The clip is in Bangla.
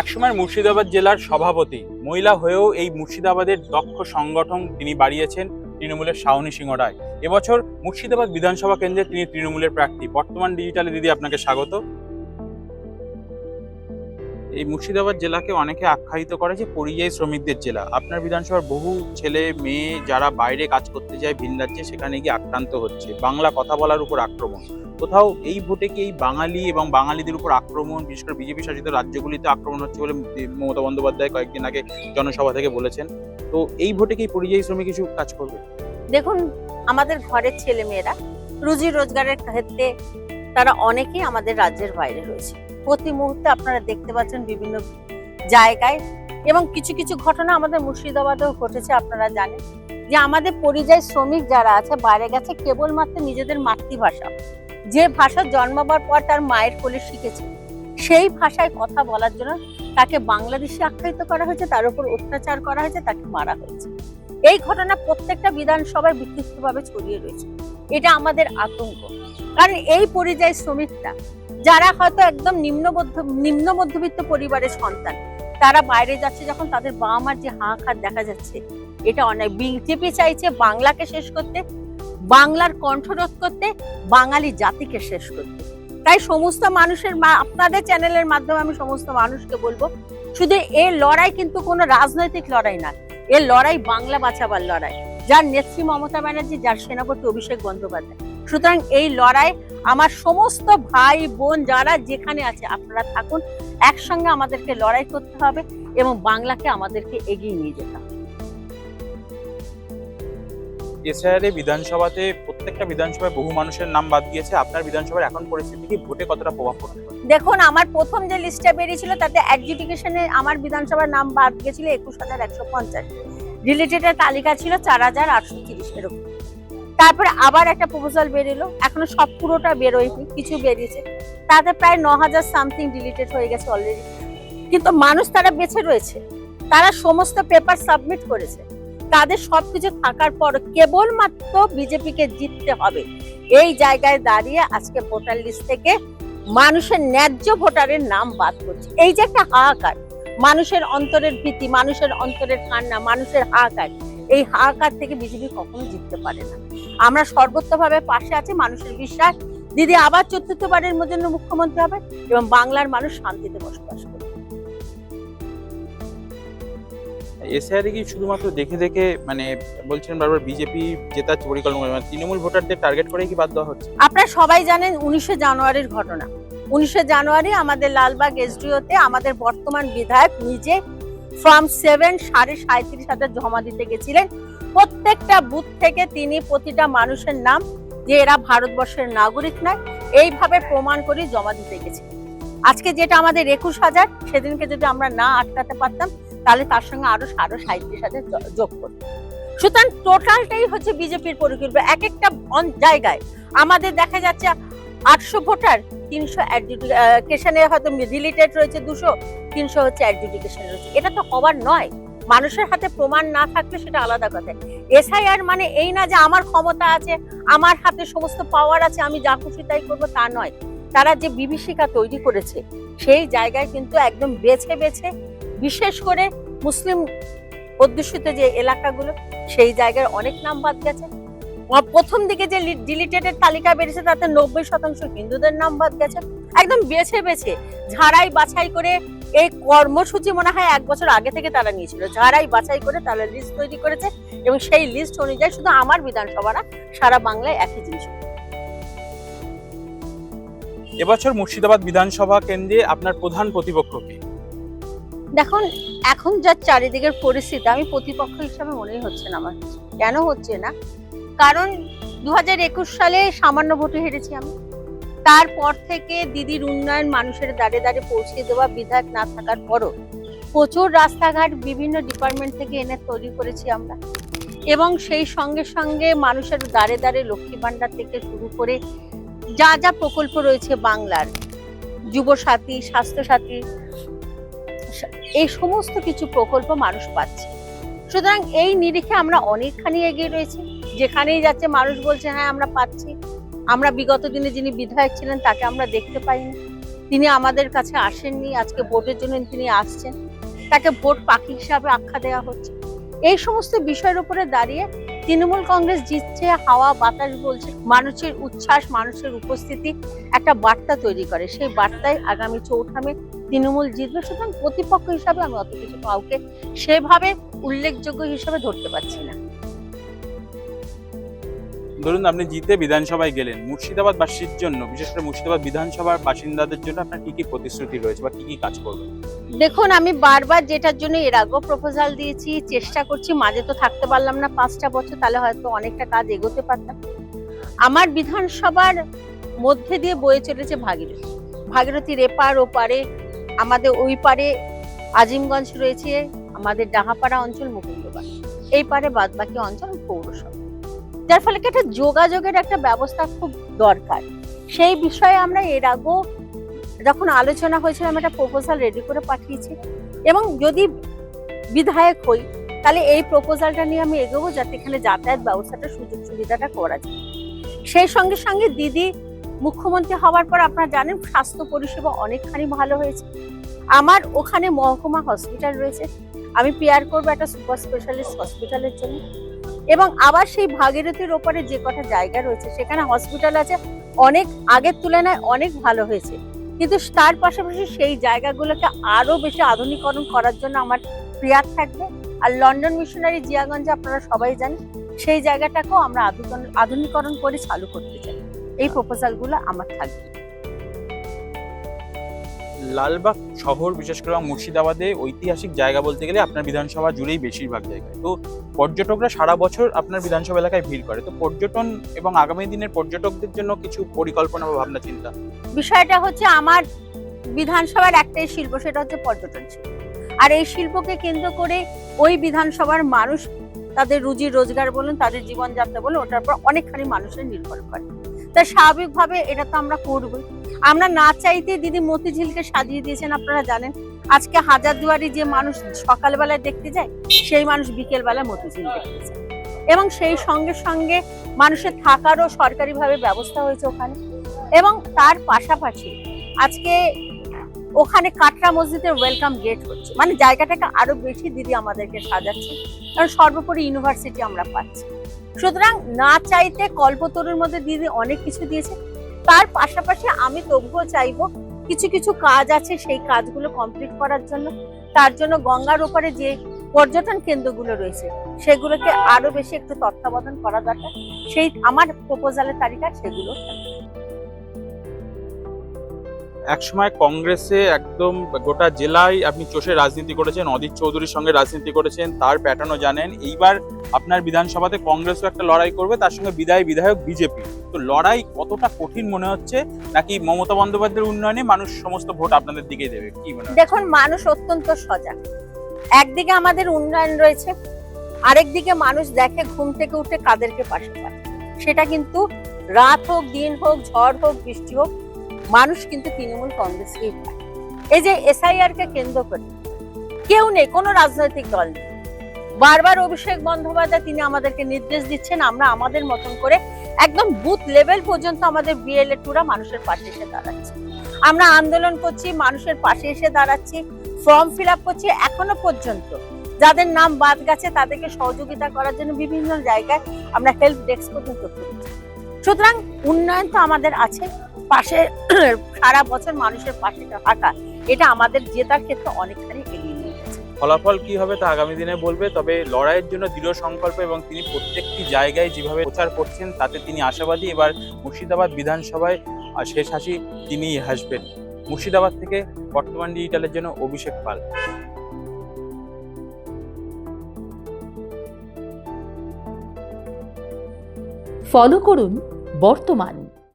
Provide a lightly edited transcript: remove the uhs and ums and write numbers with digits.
একসময় মুর্শিদাবাদ জেলার সভাপতি, মহিলা হয়েও এই মুর্শিদাবাদের দক্ষ সংগঠন তিনি বাড়িয়েছেন তৃণমূলের শাওনি সিংহ রায়। এবছর মুর্শিদাবাদ বিধানসভা কেন্দ্রে তিনি তৃণমূলের প্রার্থী। বর্তমান ডিজিটালে দিদি আপনাকে স্বাগত। এই মুর্শিদাবাদ জেলাকে অনেকে আখ্যায়িত করে যে পরিযায়ী শ্রমিকদের জেলা। আপনার বিধানসভার বহু ছেলে মেয়ে যারা বাইরে কাজ করতে যায় ভিন রাজ্যে, সেখানে গিয়ে আক্রান্ত হচ্ছে, বাংলা কথা বলার উপর আক্রমণ। কোথাও এই ভোটে কি এই বাঙালি এবং বাঙালিদের উপর আক্রমণ, বিশেষ করে বিজেপি শাসিত রাজ্যগুলিতে আক্রমণ হচ্ছে বলে মমতা বন্দ্যোপাধ্যায় কয়েকদিন আগে জনসভা থেকে বলেছেন। তো এই ভোটে কি পরিযায়ী শ্রমিক কিছু কাজ করবে? দেখুন, আমাদের ঘরের ছেলে মেয়েরা রুজি রোজগারের ক্ষেত্রে তারা অনেকেই আমাদের রাজ্যের বাইরে রয়েছে। প্রতি মুহূর্তে আপনারা দেখতে পাচ্ছেন বিভিন্ন জায়গায়, এবং কিছু কিছু ঘটনা আমাদের মুর্শিদাবাদেও ঘটেছে। আপনারা জানেন যে আমাদের পরিযায়ী শ্রমিক যারা আছে বাইরে গেছে কেবলমাত্র নিজেদের মাতৃভাষা, যে ভাষা জন্মাবার পর তার মায়ের কোলে শিখেছে, সেই ভাষায় কথা বলার জন্য তাকে বাংলাদেশি আখ্যায়িত করা হয়েছে, তার উপর অত্যাচার করা হয়েছে, তাকে মারা হয়েছে। এই ঘটনা প্রত্যেকটা বিধানসভায় বিক্ষিপ্তভাবে ছড়িয়ে রয়েছে। এটা আমাদের আতঙ্ক, কারণ এই পরিযায়ী শ্রমিকরা যারা হয়তো একদম নিম্ন মধ্যবিত্ত পরিবারের সন্তান, তারা বাইরে যাচ্ছে যখন, তাদের বাবা মার যে হাহাকার দেখা যাচ্ছে, এটা অনেক। বিজেপি চাইছে বাংলাকে শেষ করতে, বাংলার কণ্ঠরোধ করতে, বাঙালি জাতিকে শেষ করতে। তাই সমস্ত মানুষের আপনাদের চ্যানেলের মাধ্যমে আমি সমস্ত মানুষকে বলবো, শুধু এই লড়াই কিন্তু কোনো রাজনৈতিক লড়াই না, এর লড়াই বাংলা বাঁচাবার লড়াই, যার নেত্রী মমতা ব্যানার্জি, যার সেনাপতি অভিষেক বন্দ্যোপাধ্যায়। সুতরাং এই লড়াই আমার সমস্ত ভাই বোন যারা যেখানে আছে, আপনারা থাকুন, একসঙ্গে আমাদেরকে লড়াই করতে হবে এবং বাংলাকে আমাদেরকে এগিয়ে নিয়ে যেতে হবে। এসআইআর বিধানসভাতে প্রত্যেকটা বিধানসভায় বহু মানুষের নাম বাদ গিয়েছে। আপনার বিধানসভার এখন পরিস্থিতি কি, ভোটে কতটা প্রভাব পড়তে পারে? দেখুন, আমার প্রথম যে লিস্টটা বেরিয়েছিল তাতে অ্যাডজুডিকেশনে আমার বিধানসভার নাম বাদ গিয়েছিল 21,150, রিলেটেডের তালিকা ছিল 4,830 এরকম। তারপরে আবার একটা প্রপোজাল বেরোলো, এখনো সব পুরোটা বেরোয়নি, কিছু বেরিয়েছে, তাতে প্রায় 9,000 সামথিং ডিলিটেড হয়ে গেছে অলরেডি। কিন্তু মানুষ তারা বেঁচে রয়েছে, তারা সমস্ত পেপার সাবমিট করেছে, তাদের সবকিছু থাকার পর কেবলমাত্র বিজেপিকে জিততে হবে। এই জায়গায় দাঁড়িয়ে আজকে ভোটার লিস্ট থেকে মানুষের ন্যায্য ভোটারের নাম বাদ করছে। এই যে একটা হাহাকার, মানুষের অন্তরের ভীতি, মানুষের অন্তরের কান্না, মানুষের হাহাকার, এই হাহাকার থেকে বিজেপি কখনো জিততে পারে না। আমরা সর্বত্রভাবে পাশে আছি, মানুষের বিশ্বাস দিদি আবার চতুর্থবারের জন্য মুখ্যমন্ত্রী হবে এবং বাংলার মানুষ শান্তিতে বসবাস করবে। এসআইআর কি শুধুমাত্র দেখে দেখে মানে বলছেন বারবার বিজেপি জেতার পরিকল্পনা, মানে তৃণমূল ভোটারদের টার্গেট করেই কি বাদ দেওয়া হচ্ছে? আপনারা সবাই জানেন 19শে জানুয়ারির ঘটনা। 19শে জানুয়ারি আমাদের লালবাগ এসডিওতে আমাদের বর্তমান বিধায়ক নিজে ফর্ম 7 37,500 জমা দিতে গেছিলেন। প্রত্যেকটা বুথ থেকে তিনি প্রতিটা মানুষের নাম, যে এরা ভারতবর্ষের নাগরিক নয়, এইভাবে প্রমাণ করে জমা দিতে গেছিলেন। আজকে যেটা আমাদের 21,000, সেদিনকে যদি আমরা না আটকাতে পারতাম তাহলে তার সঙ্গে আরো 37,000 যোগ করতাম। সুতরাং টোটালটাই হচ্ছে বিজেপির পরিকল্পনা। এক একটা জায়গায় আমাদের দেখা যাচ্ছে 800 ভোটার, 300 অ্যাডজুডিকেশনে হয়তো রিলেটেড রয়েছে, 200, 300 হচ্ছে অ্যাডজুডিকেশন রয়েছে। এটা তো হবার নয়। মানুষের হাতে প্রমাণ না থাকলে সেটা আলাদা কথা। এসআইআর মানে এই না যে আমার ক্ষমতা আছে, আমার হাতে সমস্ত পাওয়ার আছে, আমি যা খুশি তাই করবো, তা নয়। তারা যে বিভীষিকা তৈরি করেছে, সেই জায়গায় কিন্তু একদম বেছে বেছে, বিশেষ করে মুসলিম অধ্যুষিত যে এলাকাগুলো, সেই জায়গায় অনেক নাম বাদ গেছে। প্রথম দিকে যে ডিলিটেডের তালিকা বেরিয়েছে তাতে 90% হিন্দুদের নাম বাদ গেছে। একদম বেছে বেছে ঝাড়াই বাছাই করে, এই কর্মসূচি মনে হয় 1 বছর আগে থেকে তারা নিয়েছিল, ঝাড়াই বাছাই করে তারা লিস্ট তৈরি করেছে এবং সেই লিস্ট অনুযায়ী শুধু আমার বিধানসভা না, সারা বাংলায় একই জিনিস। এবছর মুর্শিদাবাদ বিধানসভা কেন্দ্রে আপনার প্রধান প্রতিপক্ষ কে? দেখুন, এখন যা চারিদিকের পরিস্থিতি, আমি প্রতিপক্ষ হিসাবে মনেই হচ্ছে না আমার। কেন হচ্ছে না? কারণ 2021 সালে সামান্য ভোটে হেরেছি আমি। তারপর থেকে দিদির উন্নয়ন মানুষের দ্বারে দ্বারে পৌঁছে দেওয়া বিধায়ক না থাকার পরও প্রচুর রাস্তাঘাট বিভিন্ন ডিপার্টমেন্ট থেকে এনে তৈরি করেছি আমরা, এবং সেই সঙ্গে সঙ্গে মানুষের দ্বারে দ্বারে লক্ষ্মী ভান্ডার থেকে শুরু করে যা যা প্রকল্প রয়েছে বাংলার, যুবসাথী, স্বাস্থ্যসাথী, এই সমস্ত কিছু প্রকল্প মানুষ পাচ্ছে। সুতরাং এই নিরিখে আমরা অনেকখানি এগিয়ে রয়েছি। যেখানেই যাচ্ছে মানুষ বলছে হ্যাঁ আমরা পাচ্ছি। আমরা বিগত দিনে যিনি বিধায়ক ছিলেন তাকে আমরা দেখতে পাইনি, তিনি আমাদের কাছে আসেননি, আজকে ভোটের জন্য তিনি আসছেন, তাকে ভোট পাখি হিসাবে আখ্যা দেওয়া হচ্ছে। এই সমস্ত বিষয়ের উপরে দাঁড়িয়ে তৃণমূল কংগ্রেস জিতছে, হাওয়া বাতাস বলছে, মানুষের উচ্ছ্বাস, মানুষের উপস্থিতি একটা বার্তা তৈরি করে। সেই বার্তায় আগামী চৌঠামে তৃণমূল জিতবে। সুতরাং প্রতিপক্ষ হিসাবে আমি অত কিছু কাউকে সেভাবে উল্লেখযোগ্য হিসাবে ধরতে পারছি না। ধরুন আপনি জিতে বিধানসভায় গেলেন, মুর্শিদাবাদবাসীর জন্য, বিশেষ করে মুর্শিদাবাদ বিধানসভার বাসিন্দাদের জন্য আপনার কি কি প্রতিশ্রুতি রয়েছে বা কি কি কাজ করবেন? দেখুন, আমি বারবার যেটার জন্য এর আগেও প্রপোজাল দিয়েছি, চেষ্টা করছি, মাঝে তো থাকতে পারলাম না 5টা বছর, তাহলে হয়তো অনেকটা কাজ এগোতে পারতাম। আমার বিধানসভার মধ্যে দিয়ে বয়ে চলেছে ভাগীরথী। ভাগীরথীর এপার ওপারে, আমাদের ওই পারে আজিমগঞ্জ রয়েছে, আমাদের ডাহাপাড়া অঞ্চল মুকুন্দবাগ, এই পারে বাদবাকি অঞ্চল পৌরসভা, যার ফলে কি একটা যোগাযোগের একটা ব্যবস্থা খুব দরকার। সেই বিষয়ে আমরা এর আগেও যখন আলোচনা হয়েছিল আমি একটা প্রপোজাল রেডি করে পাঠিয়েছি, এবং যদি বিধায়ক হই তাহলে এই প্রপোজালটা নিয়ে আমি এগোবো, যাতে এখানে যাতায়াত ব্যবস্থাটা, সুযোগ সুবিধাটা করা যায়। সেই সঙ্গে সঙ্গে দিদি মুখ্যমন্ত্রী হওয়ার পর আপনারা জানেন স্বাস্থ্য পরিষেবা অনেকখানি ভালো হয়েছে। আমার ওখানে মহকুমা হসপিটাল রয়েছে, আমি পেয়ার করবো একটা সুপার স্পেশালিস্ট হসপিটালের জন্য। এবং আবার সেই ভাগীরথীর ওপরে যে কটা জায়গা রয়েছে সেখানে হসপিটাল আছে, অনেক আগের তুলনায় অনেক ভালো হয়েছে, কিন্তু তার পাশাপাশি সেই জায়গাগুলোকে আরো বেশি আধুনিকরণ করার জন্য আমার প্রয়াস থাকবে। আর লন্ডন মিশনারি জিয়াগঞ্জে আপনারা সবাই জানেন, সেই জায়গাটাকেও আমরা আধুনিকরণ করে চালু করতে চাই। এই প্রপোজালগুলো আমার থাকবে। লালবাগ শহর, বিশেষ করে মুর্শিদাবাদে ঐতিহাসিক জায়গা বলতে গেলে আপনার বিধানসভা জুড়েই বেশিরভাগ জায়গায়, তো পর্যটকরা সারা বছর আপনার বিধানসভা এলাকায় ভিড় করে, তো পর্যটন এবং আগামী দিনের পর্যটকদের জন্য কিছু পরিকল্পনা বা ভাবনা চিন্তা? বিষয়টা হচ্ছে আমার বিধানসভার একটাই শিল্প, সেটা হচ্ছে পর্যটন শিল্প। আর এই শিল্পকে কেন্দ্র করে ওই বিধানসভার মানুষ তাদের রুজি রোজগার বলুন, তাদের জীবনযাত্রা বলুন, ওটার উপর অনেকখানি মানুষের নির্ভর করে। তাই স্বাভাবিকভাবে এটা তো আমরা করবই। আমরা না চাইতে দিদি মতিঝিলকে সাজিয়ে দিয়েছেন, আপনারা জানেন। আজকে হাজারদুয়ারি যে মানুষ সকালবেলায় দেখতে যায়, সেই মানুষ বিকেলবেলা মতিঝিল দেখতে যায়। এবং সেই সঙ্গে সঙ্গে মানুষের থাকারও সরকারিভাবে ব্যবস্থা হয়েছে ওখানে। এবং তার পাশাপাশি আজকে ওখানে কাটরা মসজিদের ওয়েলকাম গেট হচ্ছে, মানে জায়গাটাকে আরো বেশি দিদি আমাদেরকে সাজাচ্ছে, কারণ সর্বোপরি ইউনিভার্সিটি আমরা পাচ্ছি। সুতরাং না চাইতে কল্পতরুর মধ্যে দিদি অনেক কিছু দিয়েছে। তার পাশাপাশি আমি তবুও চাইবো কিছু কিছু কাজ আছে, সেই কাজগুলো কমপ্লিট করার জন্য। তার জন্য গঙ্গার ওপারে যে পর্যটন কেন্দ্রগুলো রয়েছে সেগুলোকে আরো বেশি একটু তত্ত্বাবধান করা দরকার। সেই আমার প্রপোজালের তালিকা সেগুলো। একসময় কংগ্রেসে একদম গোটা জেলায় আপনি চষে রাজনীতি করেছেন, অধীর চৌধুরীর সঙ্গে রাজনীতি করেছেন, তার প্যাটার্নও জানেন। এইবার আপনার বিধানসভাতে কংগ্রেসও একটা লড়াই করবে, তার সঙ্গে বিধায়ক বিজেপি। তো লড়াই কতটা কঠিন মনে হচ্ছে, নাকি মমতা বন্দ্যোপাধ্যায়ের উন্নয়নে মানুষ সমস্ত ভোট আপনাদের দিকে দেবে, কি মনে হয়? দেখুন, মানুষ অত্যন্ত সজাগ। একদিকে আমাদের উন্নয়ন রয়েছে, আরেকদিকে মানুষ দেখে ঘুম থেকে উঠে কাদেরকে পাশে পায়। সেটা কিন্তু রাত হোক, দিন হোক, ঝড় হোক, বৃষ্টি হোক, মানুষ কিন্তু তৃণমূল কংগ্রেসকেই পায়। এই যে SIR কে কেন্দ্র করে কেউ নেই, কোনো রাজনৈতিক দল নেই। বারবার অভিষেক বন্দ্যোপাধ্যায় তিনি আমাদেরকে নির্দেশ দিচ্ছেন, আমরা আমাদের মতন করে একদম বুথ লেভেল পর্যন্ত আমাদের BLA-2রা মানুষের পাশে এসে দাঁড়াচ্ছে। আমরা আন্দোলন করছি, মানুষের পাশে এসে দাঁড়াচ্ছি, ফর্ম ফিল আপ করছি। এখনো পর্যন্ত যাদের নাম বাদ গেছে তাদেরকে সহযোগিতা করার জন্য বিভিন্ন জায়গায় আমরা হেল্প ডেস্ক পর্যন্ত করছি। সুতরাং উন্নয়ন তো আমাদের আছে, পাশে সারা বছর মানুষের পাশে থাকা, এটা আমাদের জেতার ক্ষেত্রে অনেকখানি এগিয়ে নিয়ে গেছে। ফলাফল কি হবে তা আগামী দিনে বলবে, তবে লড়াইয়ের জন্য দৃঢ় সংকল্প এবং তিনি প্রত্যেকটি জায়গায় যেভাবে প্রচার করছেন তাতে তিনি আশাবাদী। এবার মুর্শিদাবাদ বিধানসভায় শেষ হাসি তিনিই হাসবেন। মুর্শিদাবাদ থেকে বর্তমান ডিজিটালের জন্য অভিষেক পাল। ফলো করুন বর্তমান।